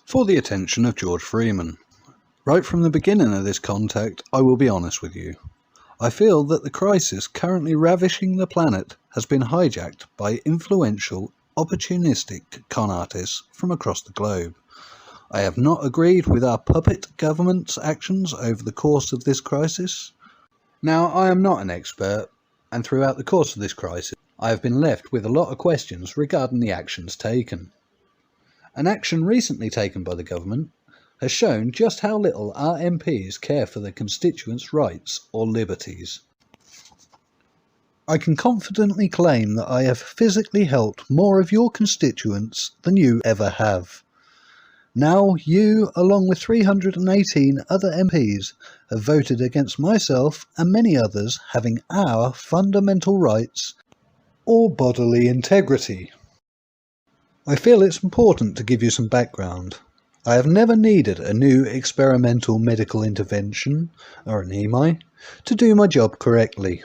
For the attention of George Freeman. Right from the beginning of this contact, I will be honest with you. I feel that the crisis currently ravishing the planet has been hijacked by influential, opportunistic con artists from across the globe. I have not agreed with our puppet government's actions over the course of this crisis. Now, I am not an expert, and throughout the course of this crisis, I have been left with a lot of questions regarding the actions taken. An action recently taken by the government has shown just how little our MPs care for their constituents' rights or liberties. I can confidently claim that I have physically helped more of your constituents than you ever have. Now you, along with 318 other MPs, have voted against myself and many others having our fundamental rights or bodily integrity. I feel it's important to give you some background. I have never needed a new experimental medical intervention, or an EMI, to do my job correctly.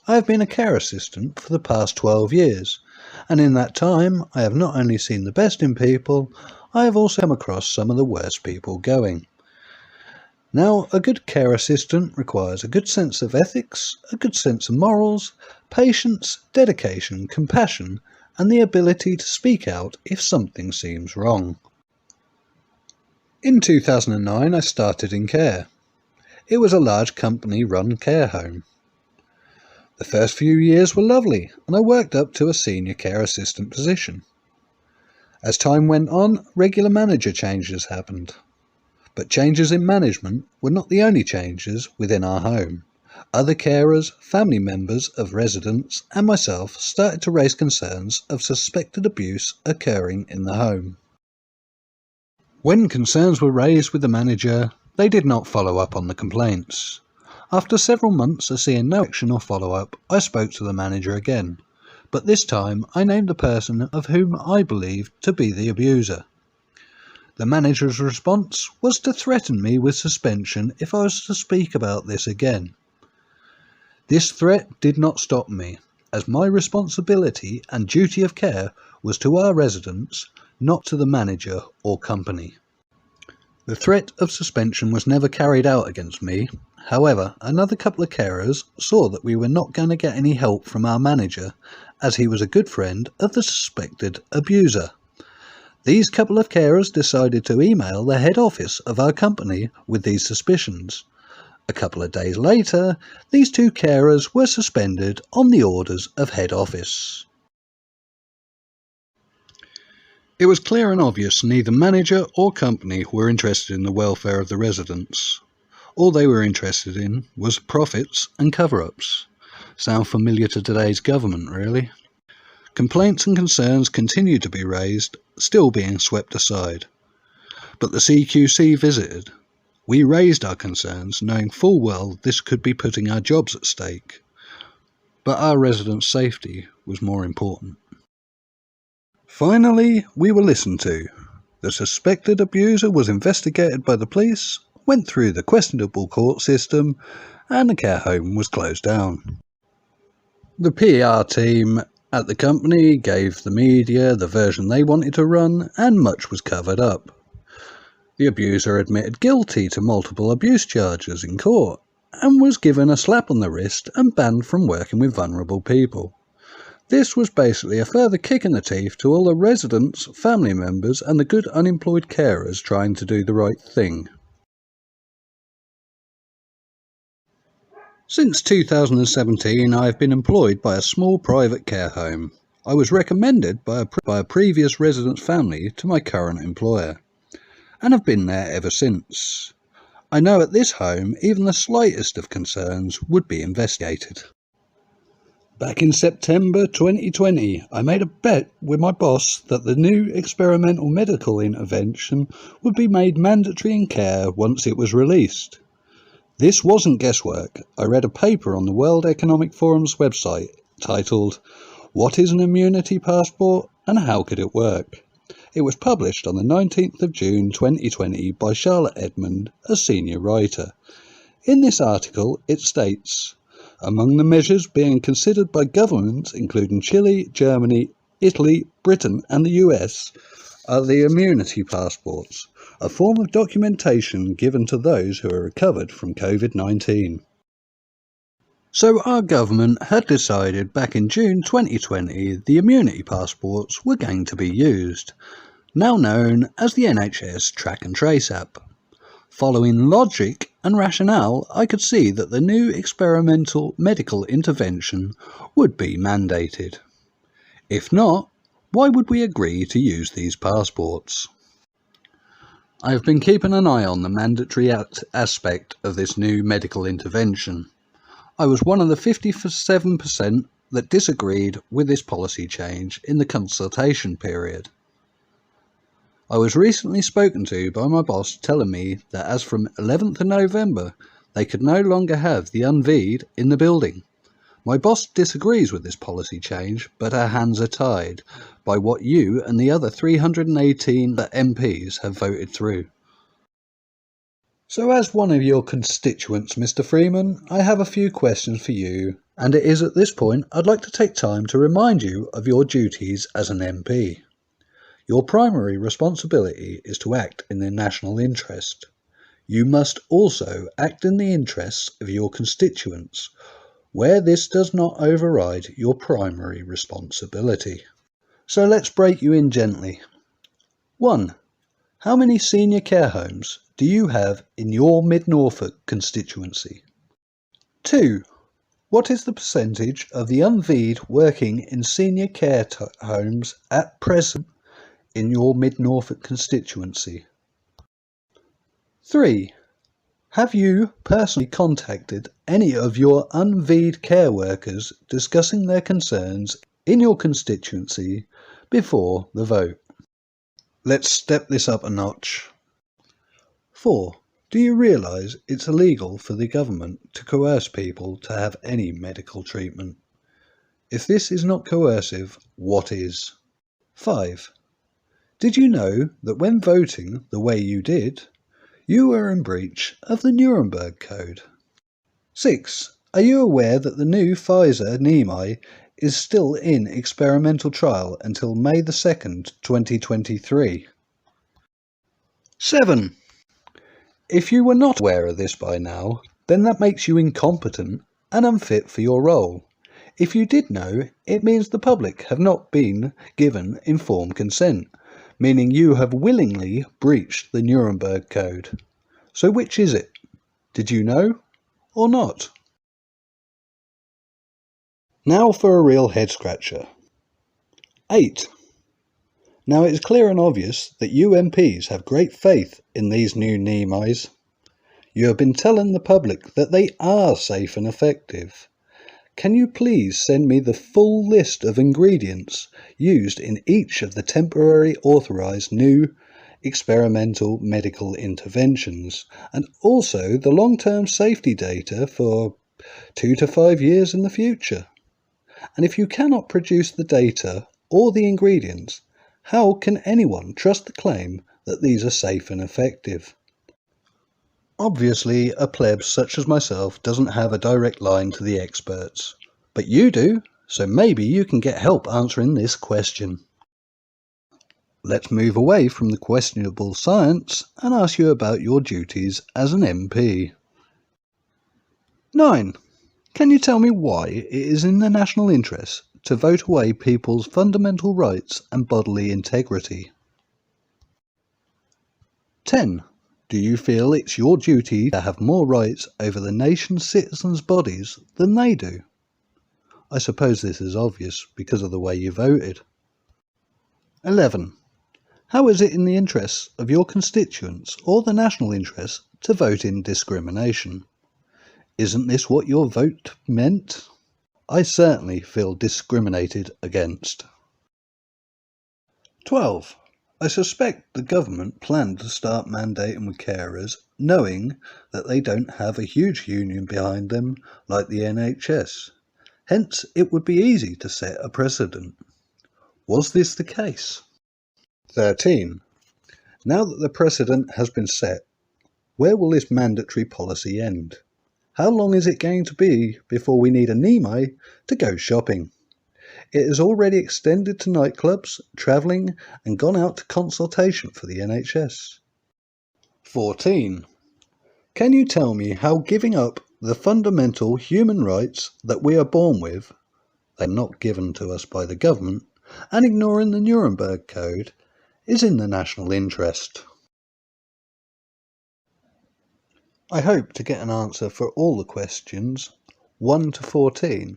I have been a care assistant for the past 12 years, and in that time I have not only seen the best in people, I have also come across some of the worst people going. Now, a good care assistant requires a good sense of ethics, a good sense of morals, patience, dedication, compassion, and the ability to speak out if something seems wrong. In 2009 I started in care. It was a large company-run care home. The first few years were lovely, and I worked up to a senior care assistant position. As time went on, regular manager changes happened. But changes in management were not the only changes within our home. Other carers, family members of residents, and myself started to raise concerns of suspected abuse occurring in the home. When concerns were raised with the manager, they did not follow up on the complaints. After several months of seeing no action or follow-up, I spoke to the manager again, but this time I named the person of whom I believed to be the abuser. The manager's response was to threaten me with suspension if I was to speak about this again. This threat did not stop me, as my responsibility and duty of care was to our residents, not to the manager or company. The threat of suspension was never carried out against me. However, another couple of carers saw that we were not going to get any help from our manager, as he was a good friend of the suspected abuser. These couple of carers decided to email the head office of our company with these suspicions. A couple of days later, these two carers were suspended on the orders of head office. It was clear and obvious neither manager or company were interested in the welfare of the residents. All they were interested in was profits and cover-ups. Sound familiar to today's government, really? Complaints and concerns continued to be raised, still being swept aside. But the CQC visited. We raised our concerns, knowing full well this could be putting our jobs at stake. But our residents' safety was more important. Finally, we were listened to. The suspected abuser was investigated by the police, went through the questionable court system, and the care home was closed down. The PR team at the company gave the media the version they wanted to run, and much was covered up. The abuser admitted guilty to multiple abuse charges in court, and was given a slap on the wrist and banned from working with vulnerable people. This was basically a further kick in the teeth to all the residents, family members, and the good unemployed carers trying to do the right thing. Since 2017, I have been employed by a small private care home. I was recommended by a previous resident's family to my current employer, and have been there ever since. I know at this home, even the slightest of concerns would be investigated. Back in September 2020, I made a bet with my boss that the new experimental medical intervention would be made mandatory in care once it was released. This wasn't guesswork. I read a paper on the World Economic Forum's website titled, "What is an Immunity Passport and How Could It Work?" It was published on the 19th of June 2020 by Charlotte Edmond, a senior writer. In this article, it states, among the measures being considered by governments including Chile, Germany, Italy, Britain and the US are the immunity passports, a form of documentation given to those who are recovered from COVID-19. So our government had decided back in June 2020 the immunity passports were going to be used, now known as the NHS Track and Trace app. Following logic and rationale, I could see that the new experimental medical intervention would be mandated. If not, why would we agree to use these passports? I have been keeping an eye on the mandatory aspect of this new medical intervention. I was one of the 57% that disagreed with this policy change in the consultation period. I was recently spoken to by my boss telling me that as from 11th of November, they could no longer have the unvied in the building. My boss disagrees with this policy change, but her hands are tied by what you and the other 318 MPs have voted through. So as one of your constituents, Mr. Freeman, I have a few questions for you, and it is at this point I'd like to take time to remind you of your duties as an MP. Your primary responsibility is to act in the national interest. You must also act in the interests of your constituents, where this does not override your primary responsibility. So let's break you in gently. 1. How many senior care homes do you have in your Mid-Norfolk constituency? 2. What is the percentage of the unvied working in senior care homes at present in your Mid-Norfolk constituency? 3. Have you personally contacted any of your unvied care workers discussing their concerns in your constituency before the vote? Let's step this up a notch. 4. Do you realise it's illegal for the government to coerce people to have any medical treatment? If this is not coercive, what is? 5. Did you know that when voting the way you did, you were in breach of the Nuremberg Code? 6. Are you aware that the new Pfizer Nimi is still in experimental trial until May the 2nd, 2023? 7. If you were not aware of this by now, then that makes you incompetent and unfit for your role. If you did know, it means the public have not been given informed consent, meaning you have willingly breached the Nuremberg Code. So which is it? Did you know or not? Now for a real head scratcher. 8. Now it is clear and obvious that you MPs have great faith in these new NEMIs. You have been telling the public that they are safe and effective. Can you please send me the full list of ingredients used in each of the temporary authorised new experimental medical interventions, and also the long-term safety data for 2 to 5 years in the future? And if you cannot produce the data or the ingredients, how can anyone trust the claim that these are safe and effective? Obviously, a pleb such as myself doesn't have a direct line to the experts, but you do, so maybe you can get help answering this question. Let's move away from the questionable science and ask you about your duties as an MP. 9. Can you tell me why it is in the national interest to vote away people's fundamental rights and bodily integrity? 10. Do you feel it's your duty to have more rights over the nation's citizens' bodies than they do? I suppose this is obvious because of the way you voted. 11. How is it in the interests of your constituents or the national interest to vote in discrimination? Isn't this what your vote meant? I certainly feel discriminated against. 12. I suspect the government planned to start mandating with carers, knowing that they don't have a huge union behind them like the NHS. Hence, it would be easy to set a precedent. Was this the case? 13. Now that the precedent has been set, where will this mandatory policy end? How long is it going to be before we need a NEMI to go shopping? It has already extended to nightclubs, travelling, and gone out to consultation for the NHS. 14. Can you tell me how giving up the fundamental human rights that we are born with, they are not given to us by the government, and ignoring the Nuremberg Code, is in the national interest? I hope to get an answer for all the questions 1 to 14.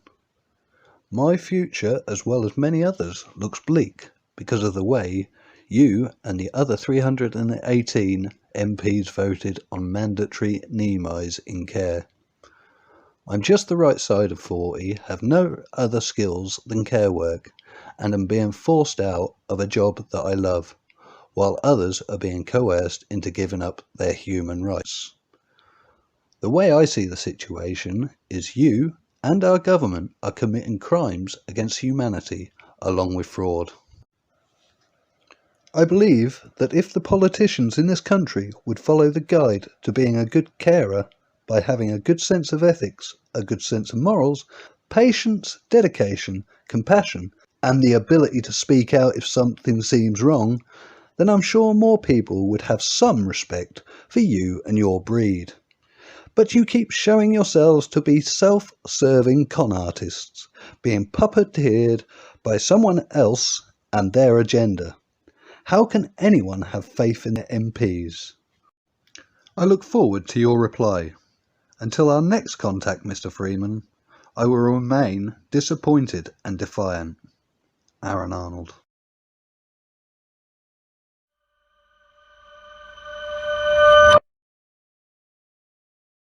My future, as well as many others, looks bleak because of the way you and the other 318 MPs voted on mandatory NEMIs in care. I'm just the right side of 40, have no other skills than care work, and am being forced out of a job that I love, while others are being coerced into giving up their human rights. The way I see the situation is you and our government are committing crimes against humanity along with fraud. I believe that if the politicians in this country would follow the guide to being a good carer by having a good sense of ethics, a good sense of morals, patience, dedication, compassion, and the ability to speak out if something seems wrong, then I'm sure more people would have some respect for you and your breed. But you keep showing yourselves to be self-serving con artists, being puppeteered by someone else and their agenda. How can anyone have faith in the MPs? I look forward to your reply. Until our next contact, Mr. Freeman, I will remain disappointed and defiant. Aaron Arnold.